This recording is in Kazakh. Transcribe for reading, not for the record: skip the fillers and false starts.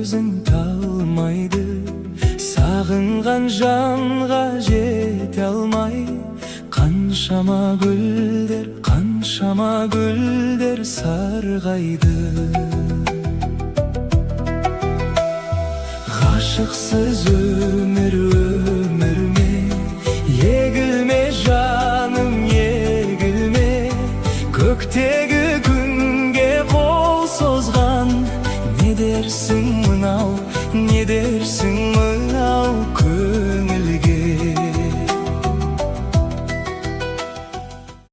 өзүн талмайды, сагынган жанга жете алмай. Канчама гүлдер саргайды. Гашыксыз өмүр ме? Егилме жаным, егилме. Көктегі күнге қол созған, не дерсің мынау, не дерсің